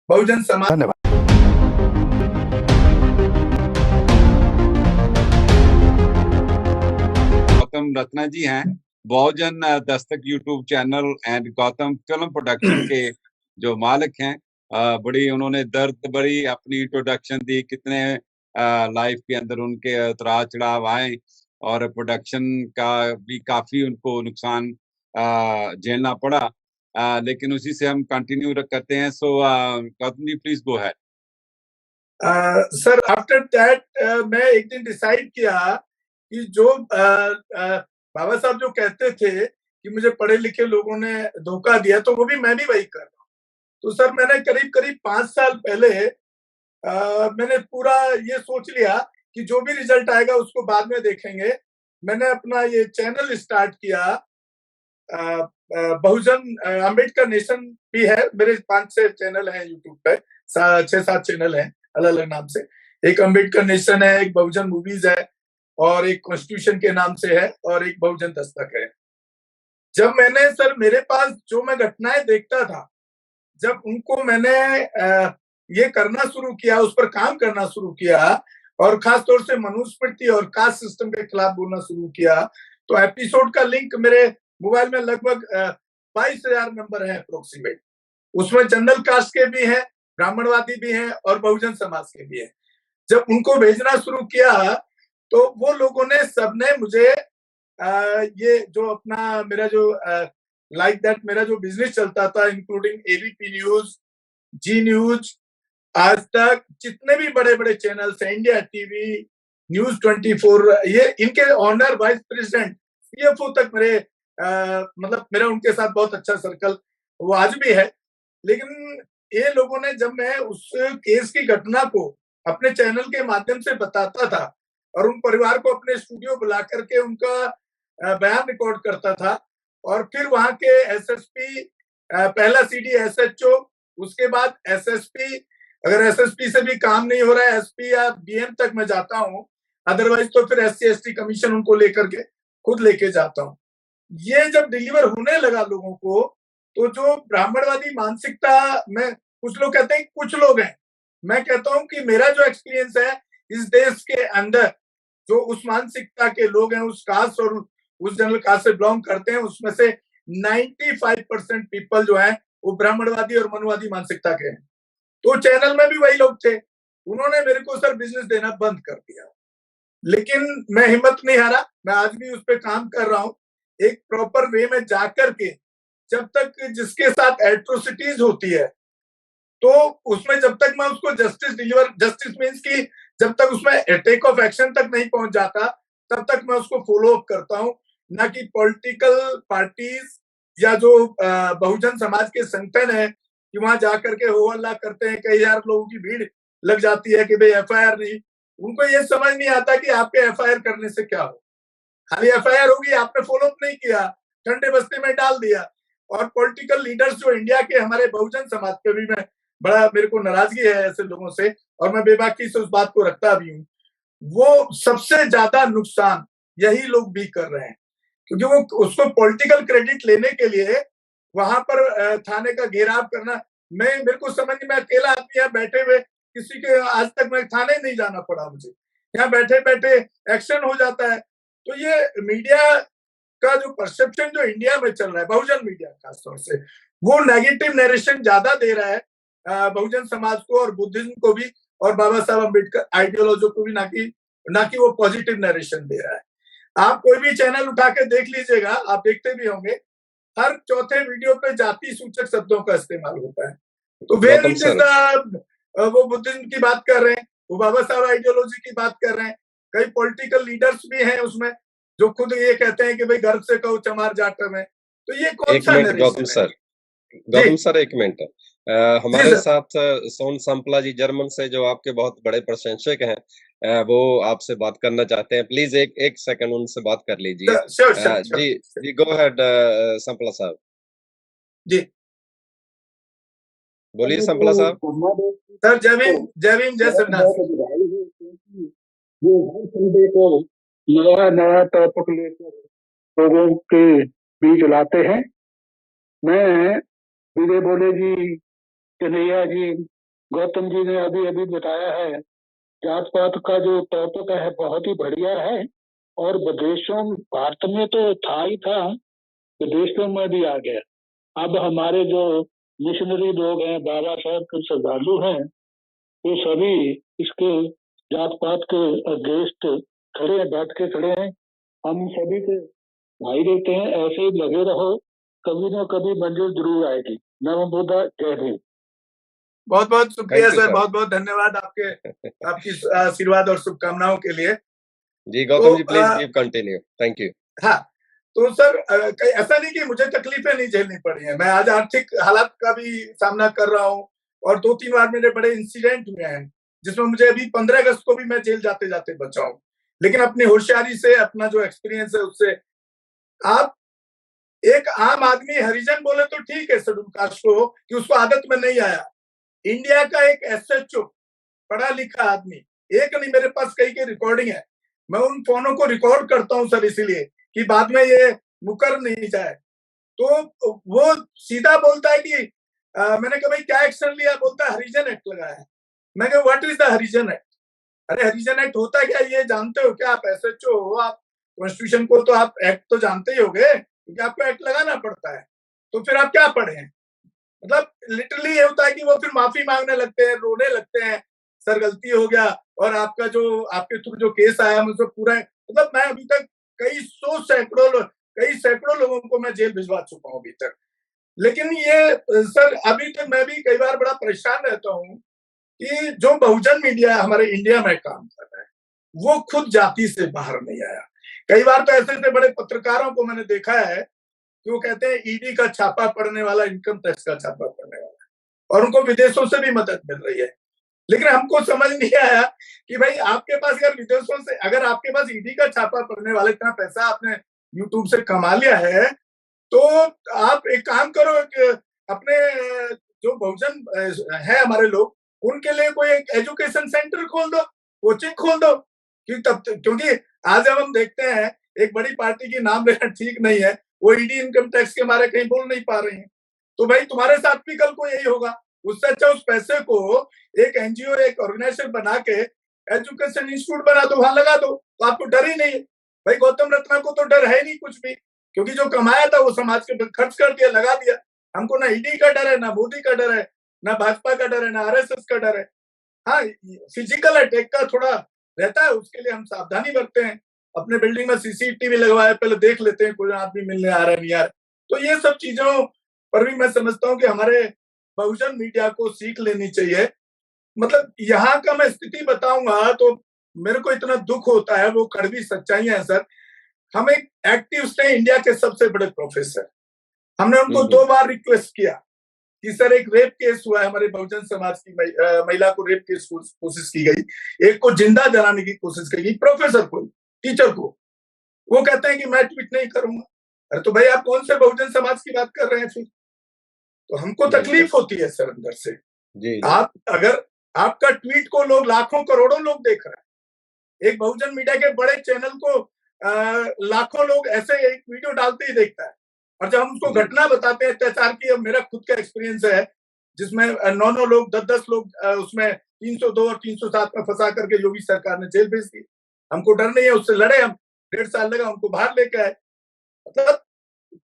बहुजन समाज। धन्यवाद। गौतम रत्ना जी हैं, बहुजन Dastak YouTube channel and Gautam film production के जो मालिक हैं। बड़ी उन्होंने दर्द बड़ी अपनी इंट्रोडक्शन दी, कितने लाइफ के अंदर उनके उतार चढ़ाव आए और प्रोडक्शन का भी काफी उनको नुकसान झेलना पड़ा। लेकिन उसी से हम कंटिन्यू करते हैं। So Gautam ji, please go ahead. Sir after that मैं एक दिन डिसाइड किया कि जो बाबा साहब जो कहते थे कि मुझे पढ़े लिखे लोगों ने धोखा दिया, तो वो भी मैं भी वही कर रहा हूँ। तो सर मैंने करीब करीब 5 साल पहले मैंने पूरा ये सोच लिया कि जो भी रिजल्ट आएगा उसको बाद में देखेंगे। मैंने अपना ये चैनल स्टार्ट किया, बहुजन अम्बेडकर नेशन भी है। मेरे 5-6 चैनल हैं यूट्यूब पे, 6-7 चैनल हैं अलग अलग नाम से। एक अम्बेडकर नेशन है, एक बहुजन मूवीज है, और एक कॉन्स्टिट्यूशन के नाम से है, और एक बहुजन दस्तक है। जब मैंने सर मेरे पास जो मैं घटनाएं देखता था, जब उनको मैंने ये करना शुरू किया, उस पर काम करना शुरू किया, और खासतौर से मनुस्मृति और कास्ट सिस्टम के खिलाफ बोलना शुरू किया, तो एपिसोड का लिंक मेरे मोबाइल में लगभग 22,000 नंबर है अप्रोक्सीमेट। उसमें जनरल कास्ट के भी हैं, ब्राह्मणवादी भी हैं, और बहुजन समाज के भी हैं। जब उनको भेजना शुरू किया, तो वो लोगों ने सबने मुझे ये जो अपना मेरा जो लाइक दैट मेरा जो बिजनेस चलता था, इंक्लूडिंग एबीपी न्यूज, जी न्यूज, आज तक, जितने भी बड़े बड़े चैनल्स हैं, इंडिया टीवी, न्यूज 24, ये इनके ऑनर वाइस प्रेसिडेंट, सीएफओ तक मेरे मतलब मेरा उनके साथ बहुत अच्छा सर्कल वो आज भी है। लेकिन ये लोगों ने, जब मैं उस केस की घटना को अपने चैनल के माध्यम से बताता था और उन परिवार को अपने स्टूडियो बुला करके उनका बयान रिकॉर्ड करता था, और फिर वहां के एसएसपी, पहला सीडी एसएचओ, उसके बाद एसएसपी, अगर एसएसपी से भी काम नहीं हो रहा है, एसपी या बीएम तक मैं जाता हूँ, अदरवाइज तो फिर एससी एसटी कमीशन उनको लेकर के खुद लेके जाता हूँ। ये जब डिलीवर होने लगा लोगों को, तो जो ब्राह्मणवादी मानसिकता में, कुछ लोग कहते हैं कुछ लोग हैं, मैं कहता हूं कि मेरा जो एक्सपीरियंस है इस देश के अंदर, जो उस मानसिकता के लोग हैं, उस कास्ट और उस जनरल कास्ट से बिलोंग करते हैं, उसमें से 95% पीपल जो है वो ब्राह्मणवादी और मनुवादी मानसिकता के हैं। तो चैनल में भी वही लोग थे। उन्होंने मेरे को सर बिजनेस देना बंद कर दिया, लेकिन मैं हिम्मत नहीं हारा। मैं आज भी उस पर काम कर रहा हूँ, एक प्रॉपर वे में जाकर के। जब तक जिसके साथ एट्रोसिटीज होती है, तो उसमें जब तक मैं उसको जस्टिस मीन्स की जब तक उसमें टेक ऑफ एक्शन तक नहीं पहुंच जाता, तब तक मैं उसको फॉलो अप करता हूँ। ना कि पॉलिटिकल पार्टीज या जो बहुजन समाज के संगठन है कि वहां जाकर के हो हल्ला करते हैं, कई हजार लोगों की भीड़ लग जाती है कि भाई एफआईआर नहीं। उनको ये समझ नहीं आता कि आपके एफआईआर करने से क्या हो। खाली एफआईआर होगी, आपने फॉलो अप नहीं किया, ठंडे बस्ते में डाल दिया। और पॉलिटिकल लीडर्स जो इंडिया के, हमारे बहुजन समाज पे भी मैं बड़ा, मेरे को नाराजगी है ऐसे लोगों से, और मैं बेबाकी से उस बात को रखता भी हूँ। वो सबसे ज्यादा नुकसान यही लोग भी कर रहे हैं, क्योंकि वो उसको पॉलिटिकल क्रेडिट लेने के लिए वहां पर थाने का घेराव करना। मेरे को समझ में, अकेला आदमी यहाँ बैठे हुए, किसी के आज तक मैं थाने नहीं जाना पड़ा मुझे, यहाँ बैठे बैठे एक्शन हो जाता है। तो ये मीडिया का जो परसेप्शन जो इंडिया में चल रहा है, बहुजन मीडिया खासतौर से, वो नेगेटिव नरेशन ज्यादा दे रहा है बहुजन समाज को और बुद्धिज्म को भी, और बाबा साहब अम्बेडकर आइडियोलॉजी को भी, ना कि वो पॉजिटिव नरेशन दे रहा है। आप कोई भी चैनल उठा के देख लीजिएगा, आप देखते भी होंगे, हर चौथे वीडियो पे जाति सूचक शब्दों का इस्तेमाल होता है। तो where Gautam it sir, is वो बुद्धिज्म की बात कर रहे हैं, वो बाबा साहब आइडियोलॉजी की बात कर रहे हैं। कई पॉलिटिकल लीडर्स भी हैं उसमें जो खुद ये कहते हैं कि भाई गर्व से कहो चमार जाट में। तो ये कौन एक सा मिनट गौतम नरेशन है? सर, गौतम सर एक मिनट। जी हमारे सर। साथ सोन संपला जी जर्मन से, जो आपके बहुत बड़े प्रशंसक हैं, वो आपसे बात करना चाहते हैं। प्लीज एक एक सेकंड उनसे बात कर लीजिए। श्योर श्योर जी श्योर जी, गो अहेड संपला साहब, जी बोलिए संपला साहब। सर। जय भीम, जय भीम, जय संविधान। वो हर संडे को नया नया टॉपिक लेकर लोगों के बीच लाते हैं। मैं विजय बोले जी, कन्हैया जी, गौतम जी ने अभी अभी बताया है, जात पात का जो टॉपिक है बहुत ही बढ़िया है। और विदेशों, भारत में तो था ही था, विदेशों में भी आ गया। अब हमारे जो मिशनरी लोग हैं, बाबा साहब के श्रद्धालु हैं, वो सभी इसके जात पात के अगेंस्ट खड़े हैं, बैठ के खड़े हैं। हम सभी के भाई रहते हैं, ऐसे ही लगे रहो, कभी ना कभी मंजिल जरूर आएगी। नमो बुद्धा, जय भीम। बहुत बहुत शुक्रिया थैंक यू सर, सर। बहुत बहुत धन्यवाद आपकी आशीर्वाद और शुभकामनाओं के लिए। जी तो Gautam ji please keep continue. Thank you. हाँ, तो सर ऐसा नहीं कि मुझे तकलीफें नहीं झेलनी पड़ी हैं। मैं आज आर्थिक हालात का भी सामना कर रहा हूँ और 2-3 बार मेरे बड़े इंसिडेंट हुए हैं जिसमें मुझे अभी 15 अगस्त को भी मैं जेल जाते जाते बचा हूँ। लेकिन अपनी होशियारी से, अपना जो एक्सपीरियंस है उससे, आप एक आम आदमी हरिजन बोले तो ठीक है शेड्यूल कास्ट को, कि उसको आदत में नहीं आया। इंडिया का एक एसएचओ, पढ़ा लिखा आदमी, एक नहीं मेरे पास कई के रिकॉर्डिंग है, मैं उन फोनों को रिकॉर्ड करता हूं सर इसलिए कि बाद में ये मुकर नहीं जाए। तो वो सीधा बोलता है कि मैंने कहा भाई क्या एक्शन लिया, बोलता है हरिजन एक्ट लगाया है। मैं कहा what is the Harijan act? अरे हरिजन एक्ट होता है क्या, ये जानते हो क्या? आप एसएचओ हो, आप कॉन्स्टिट्यूशन को तो आप एक्ट तो जानते ही होंगे, क्योंकि आपको एक्ट लगाना पड़ता है। तो फिर आप क्या पढ़े हैं? मतलब लिटरली ये होता है कि वो फिर माफी मांगने लगते हैं, रोने लगते हैं, सर गलती हो गया, और आपका जो आपके थ्रू जो केस आया मुझे पूरा, मतलब मैं अभी तक कई सैकड़ों लोगों को मैं जेल भिजवा चुका हूँ अभी तक। लेकिन ये सर अभी तक मैं भी कई बार बड़ा परेशान रहता हूँ कि जो बहुजन मीडिया हमारे इंडिया में काम कर रहा है वो खुद जाति से बाहर नहीं आया। कई बार तो ऐसे ऐसे बड़े पत्रकारों को मैंने देखा है कि वो कहते हैं ईडी का छापा पड़ने वाला, इनकम टैक्स का छापा पड़ने वाला, और उनको विदेशों से भी मदद मिल रही है। लेकिन हमको समझ नहीं आया कि भाई आपके पास अगर विदेशों से, अगर आपके पास ईडी का छापा पड़ने वाला इतना पैसा आपने यूट्यूब से कमा लिया है, तो आप एक काम करो कि अपने जो बहुजन है हमारे लोग, उनके लिए कोई एक एजुकेशन सेंटर खोल दो, कोचिंग खोल दो। क्योंकि आज जब हम देखते हैं एक बड़ी पार्टी की नाम लेना ठीक नहीं है, वो ईडी इनकम टैक्स के बारे कहीं बोल नहीं पा रही है, तो भाई तुम्हारे साथ भी कल को यही होगा। उससे अच्छा उस पैसे को एक एनजीओ, एक ऑर्गेनाइजेशन बना के एजुकेशन इंस्टीट्यूट बना दो, वहां लगा दो, तो आपको डर ही नहीं है। भाई गौतम रत्ना को तो डर है नहीं कुछ भी, क्योंकि जो कमाया था वो समाज के खर्च कर दिया, लगा दिया। हमको ना ईडी का डर है, ना मोदी का डर है, ना भाजपा का डर है, ना आरएसएस का डर है। हाँ, फिजिकल अटैक का थोड़ा रहता है, उसके लिए हम सावधानी बरतते हैं। अपने बिल्डिंग में सीसीटीवी लगवाए, पहले देख लेते हैं कोई आदमी मिलने आ रहा है नहीं आ रहा है। तो ये सब चीजों पर भी मैं समझता हूँ कि हमारे बहुजन मीडिया को सीख लेनी चाहिए। मतलब यहाँ का मैं स्थिति बताऊंगा तो मेरे को इतना दुख होता है, वो कड़वी सच्चाइयां है सर। हम एक एक्टिविस्ट हैं, इंडिया के सबसे बड़े प्रोफेसर। हमने उनको 2 बार रिक्वेस्ट किया कि सर एक रेप केस हुआ है, हमारे बहुजन समाज की महिला को रेप केस कोशिश की गई, एक को जिंदा जलाने की कोशिश की गई, प्रोफेसर को, टीचर को। वो कहते हैं कि मैं ट्वीट नहीं करूंगा। अरे तो भाई आप कौन से बहुजन समाज की बात कर रहे हैं फिर? तो हमको तकलीफ होती है सर अंदर से। जी आप अगर आपका ट्वीट को लोग लाखों करोड़ों लोग देख रहे हैं, एक बहुजन मीडिया के बड़े चैनल को लाखों लोग ऐसे एक वीडियो डालते ही देखता है, और जब हम उसको घटना बताते हैं अत्याचार की, अब मेरा खुद का एक्सपीरियंस है जिसमें 9-9 लोग, 10-10 लोग उसमें 302 और 307 में फंसा करके योगी सरकार ने जेल भेज दी। हमको डर नहीं है, उससे लड़े हम, 1.5 साल लगा उनको बाहर लेके आए। मतलब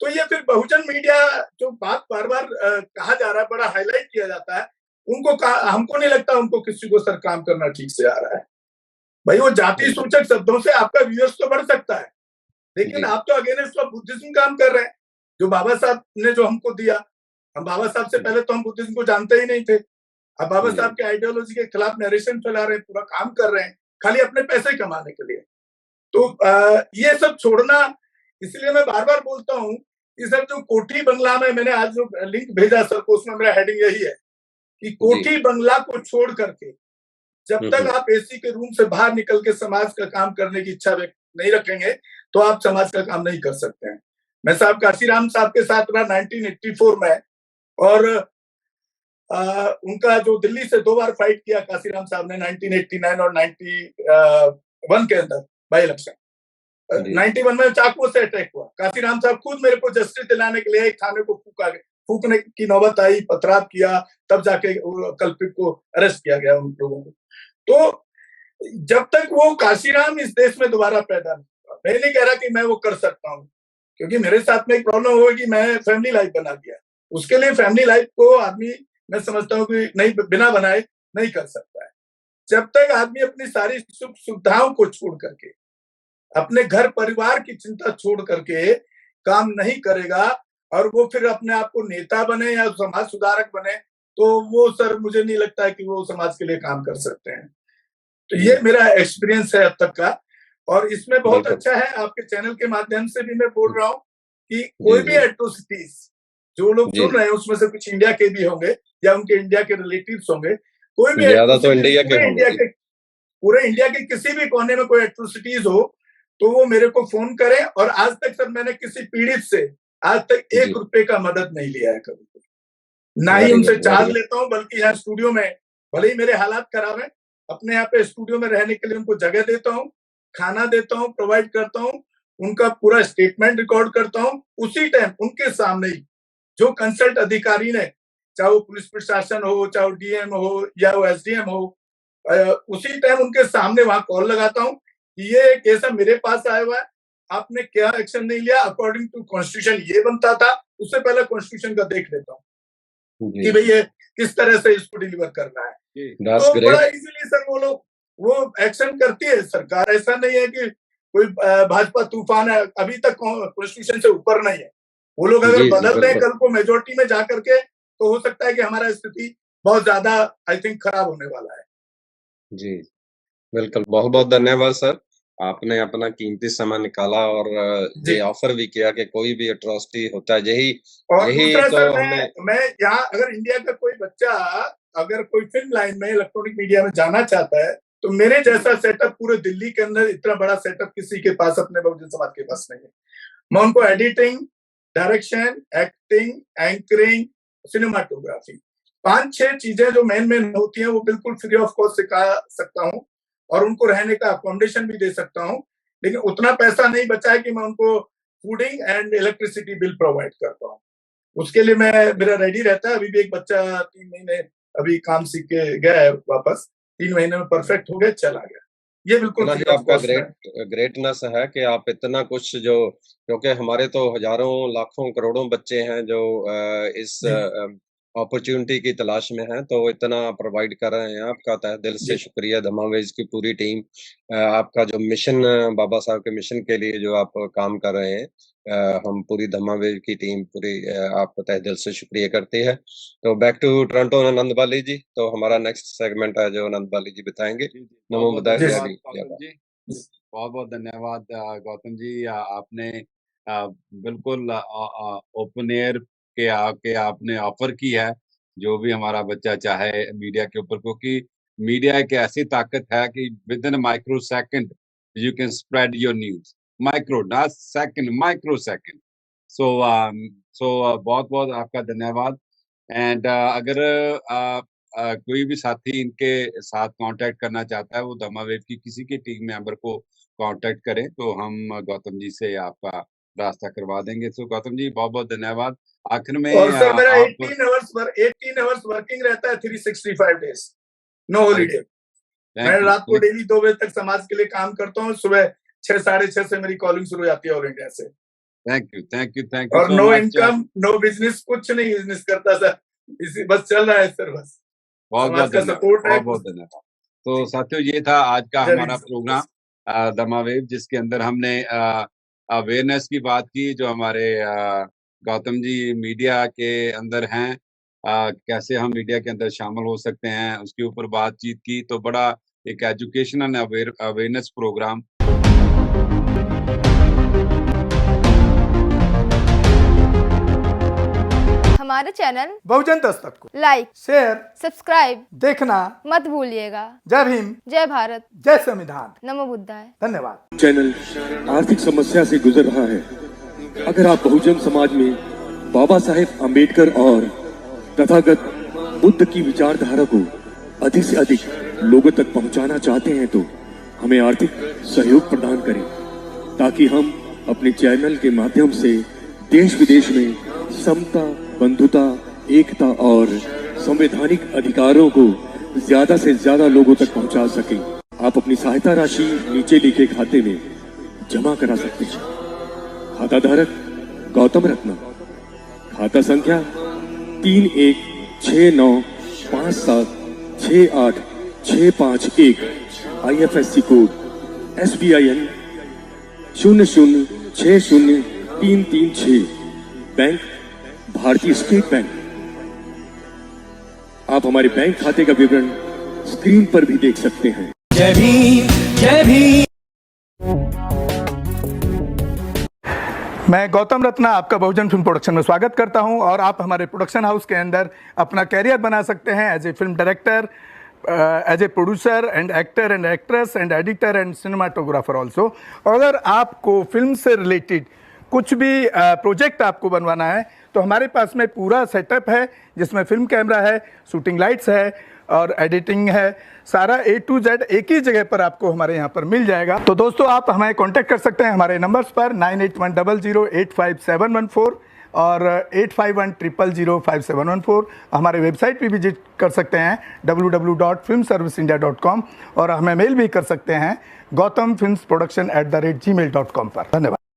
तो ये फिर बहुजन मीडिया जो बात बार बार कहा जा रहा है, बड़ा हाईलाइट किया जाता है, हमको नहीं लगता उनको किसी को सर काम करना ठीक से आ रहा है। भाई वो जाति सूचक शब्दों से आपका व्यूअर्स तो बढ़ सकता है, लेकिन आप तो अगेंस्ट ऑफ बुद्धिज्म काम कर रहे हैं, जो बाबा साहब ने जो हमको दिया। हम बाबा साहब से पहले तो हम बुद्धिज्म को जानते ही नहीं थे। अब बाबा साहब के आइडियोलॉजी के खिलाफ नरेशन फैला रहे हैं, पूरा काम कर रहे हैं, खाली अपने पैसे कमाने के लिए। तो ये सब छोड़ना, इसलिए मैं बार बार बोलता हूँ कि सर जो कोठी बंगला में, मैंने आज जो लिंक भेजा सर को, उसमें मेरा हेडिंग यही है कि कोठी बंगला को छोड़ करके जब तक आप एसी के रूम से बाहर निकल के समाज का काम करने की इच्छा व्यक्त नहीं रखेंगे तो आप समाज का काम नहीं कर सकते हैं। मैं साहब काशीराम साहब के साथ रहा 1984 में, और उनका जो दिल्ली से 2 बार फाइट किया काशीराम साहब ने, 1989 और 91 के अंदर बाई इलेक्शन। 91 में चाकुओं से अटैक हुआ, काशीराम साहब खुद मेरे को जस्टिस दिलाने के लिए एक थाने को फूकने की नौबत आई, पथराव किया, तब जाके कल्प्रिट को अरेस्ट किया गया उन लोगों को। तो जब तक वो काशीराम इस देश में दोबारा पैदा नहीं हुआ, मैं नहीं कह रहा कि मैं वो कर सकता हूँ, क्योंकि मेरे साथ में एक प्रॉब्लम होगी, मैं फैमिली लाइफ बना दिया। उसके लिए फैमिली लाइफ को आदमी, मैं समझता हूँ कि नहीं, बिना बनाए नहीं कर सकता है। जब तक आदमी अपनी सारी सुख सुविधाओं को छोड़ करके, अपने घर परिवार की चिंता छोड़ करके काम नहीं करेगा और वो फिर अपने आप को नेता बने या समाज सुधारक बने, तो वो सर मुझे नहीं लगता है कि वो समाज के लिए काम कर सकते हैं। तो ये मेरा एक्सपीरियंस है अब तक का, और इसमें बहुत अच्छा है, आपके चैनल के माध्यम से भी मैं बोल रहा हूँ कि कोई भी एट्रोसिटीज जो लोग सुन रहे हैं, उसमें से कुछ इंडिया के भी होंगे या उनके इंडिया के रिलेटिव्स होंगे, कोई भी ज्यादा तो इंडिया के होंगे, पूरे इंडिया के किसी भी कोने में कोई एट्रोसिटीज हो तो वो मेरे को फोन करें। और आज तक सर मैंने किसी पीड़ित से आज तक 1 रुपए का मदद नहीं लिया है कभी, ना ही उनसे चार्ज लेता हूँ, बल्कि यहाँ स्टूडियो में भले ही मेरे हालात खराब है, अपने यहाँ पे स्टूडियो में रहने के लिए उनको जगह देता हूँ, खाना देता हूँ, प्रोवाइड करता हूँ, उनका पूरा स्टेटमेंट रिकॉर्ड करता हूँ। उसी टाइम उनके सामने ही जो कंसल्ट अधिकारी ने, चाहे वो पुलिस प्रशासन हो, चाहे वो डीएम हो या वो एसडीएम हो, उसी टाइम उनके सामने वहां कॉल लगाता हूँ कि ये केस मेरे पास आया हुआ है, आपने क्या एक्शन नहीं लिया, अकॉर्डिंग टू कॉन्स्टिट्यूशन ये बनता था, उससे पहले कॉन्स्टिट्यूशन का देख लेता हूँ कि भाई ये किस तरह से इसको डिलीवर करना है। तो बड़ा इजीली सर वो लोग वो एक्शन करती है सरकार। ऐसा नहीं है कि कोई भाजपा तूफान है, अभी तक कॉन्स्टिट्यूशन से ऊपर नहीं है। वो लोग अगर बदल दें कल को मेजोरिटी में जा करके, तो हो सकता है कि हमारा स्थिति बहुत ज्यादा आई थिंक खराब होने वाला है। जी बिल्कुल, बहुत बहुत धन्यवाद सर, आपने अपना कीमती समय निकाला और ये ऑफर भी किया कि कोई भी अट्रॉसिटी होता है, यही तो सर, हमें मैं यहाँ अगर इंडिया का कोई बच्चा अगर कोई फिल्म लाइन में इलेक्ट्रॉनिक मीडिया में जाना चाहता है, तो मेरे जैसा सेटअप पूरे दिल्ली के अंदर इतना बड़ा सेटअप किसी के पास, अपने बहुजन समाज के पास नहीं है। मैं उनको editing, direction, acting, anchoring, cinematography, 5-6 चीजें जो मेन होती हैं वो बिल्कुल फ्री ऑफ कॉस्ट सिखा सकता हूँ और उनको रहने का अकोमोडेशन भी दे सकता हूँ। लेकिन उतना पैसा नहीं बचा है कि मैं उनको fooding and electricity bill provide कर पाऊँ। उसके लिए मेरा रेडी रहता है। अभी भी एक बच्चा 3 महीने अभी काम सीख के गया है वापस, 3 महीने में परफेक्ट हो गया, चला गया। ये बिल्कुल आपका ग्रेटनेस है कि आप इतना कुछ, जो क्योंकि हमारे तो हजारों लाखों करोड़ों बच्चे हैं जो इस अपॉर्चुनिटी की तलाश में है, तो इतना प्रोवाइड कर रहे हैं। आपका तहे दिल से शुक्रिया, धमावेज की पूरी टीम, आपका जो मिशन, बाबा साहब के मिशन के लिए जो आप काम कर रहे हैं, हम पूरी धमावेज की टीम पूरी आपका तहे दिल से शुक्रिया करती है। तो बैक टू टोरंटो आनंद बाली जी, तो हमारा नेक्स्ट सेगमेंट है जो आनंद बाली जी बताएंगे। नमो बुद्धाय जी। बहुत बहुत धन्यवाद गौतम जी, आपने बिल्कुल ओपन एयर के आके आपने ऑफर की है जो भी हमारा बच्चा चाहे मीडिया के ऊपर, क्योंकि मीडिया एक ऐसी ताकत है कि within microsecond you can spread your news, microsecond. So बहुत बहुत आपका धन्यवाद। एंड अगर कोई भी साथी इनके साथ कांटेक्ट करना चाहता है, वो धमावेव की किसी के टीम मेंबर को कांटेक्ट करें, तो हम गौतम जी से आपका रास्ता करवा देंगे। तो गौतम जी बहुत बहुत धन्यवाद। आखिर में और सर मेरा 18 आवर्स वर्किंग रहता है, 365 डेज, नो हॉलीडे। मैं रात को डेली 2 बजे तक समाज के लिए काम करता हूँ, सुबह 6 साढ़े 6 से मेरी कॉलिंग शुरू हो जाती है ऑल इंडिया से। थैंक यू और नो इनकम, नो बिजनेस, कुछ नहीं बिजनेस करता सर, इसी बस चल रहा है सर, बस बहुत धन्यवाद। तो साथियों, ये था आज का हमारा प्रोग्राम धमावेव, जिसके अंदर हमने अवेयरनेस की बात की, जो हमारे गौतम जी मीडिया के अंदर हैं, कैसे हम मीडिया के अंदर शामिल हो सकते हैं, उसके ऊपर बातचीत की। तो बड़ा एक एजुकेशन एंड अवेयरनेस प्रोग्राम। हमारे चैनल बहुजन दस्तक को लाइक, शेयर, सब्सक्राइब देखना मत भूलिएगा। जय भीम, जय भारत, जय संविधान, नमो बुद्धाय। धन्यवाद। चैनल आर्थिक समस्या से गुजर रहा है। अगर आप बहुजन समाज में बाबा साहेब अम्बेडकर और तथागत बुद्ध की विचारधारा को अधिक से अधिक लोगों तक पहुंचाना चाहते हैं, तो हमें आर्थिक सहयोग प्रदान करें, ताकि हम अपने चैनल के माध्यम से देश विदेश में समता, बंधुता, एकता और संवैधानिक अधिकारों को ज्यादा से ज्यादा लोगों तक पहुंचा सकें। आप अपनी सहायता राशि नीचे लिखे खाते में जमा करा सकते हैं। खाता धारक गौतम रत्ना, खाता संख्या 316957686551, IFSC कोड SBIN 0060336, बैंक भारतीय स्टेट बैंक। आप हमारे बैंक खाते का विवरण स्क्रीन पर भी देख सकते हैं। जय भीम, जय भीम। मैं गौतम रत्ना आपका बहुजन फिल्म प्रोडक्शन में स्वागत करता हूं और आप हमारे प्रोडक्शन हाउस के अंदर अपना कैरियर बना सकते हैं as a film director, as a producer and actor and actress and editor and cinematographer also. अगर आपको फिल्म से रिलेटेड कुछ भी प्रोजेक्ट आपको बनवाना है तो हमारे पास में पूरा सेटअप है, जिसमें फिल्म कैमरा है, शूटिंग लाइट्स है और एडिटिंग है। सारा A to Z एक ही जगह पर आपको हमारे यहाँ पर मिल जाएगा। तो दोस्तों आप हमें कांटेक्ट कर सकते हैं हमारे नंबर्स पर 9810085714 और 8510005714। हमारे वेबसाइट भी विजिट कर सकते हैं www.filmserviceindia.com और हमें मेल भी कर सकते हैं gautamfilmsproduction@gmail.com पर। धन्यवाद।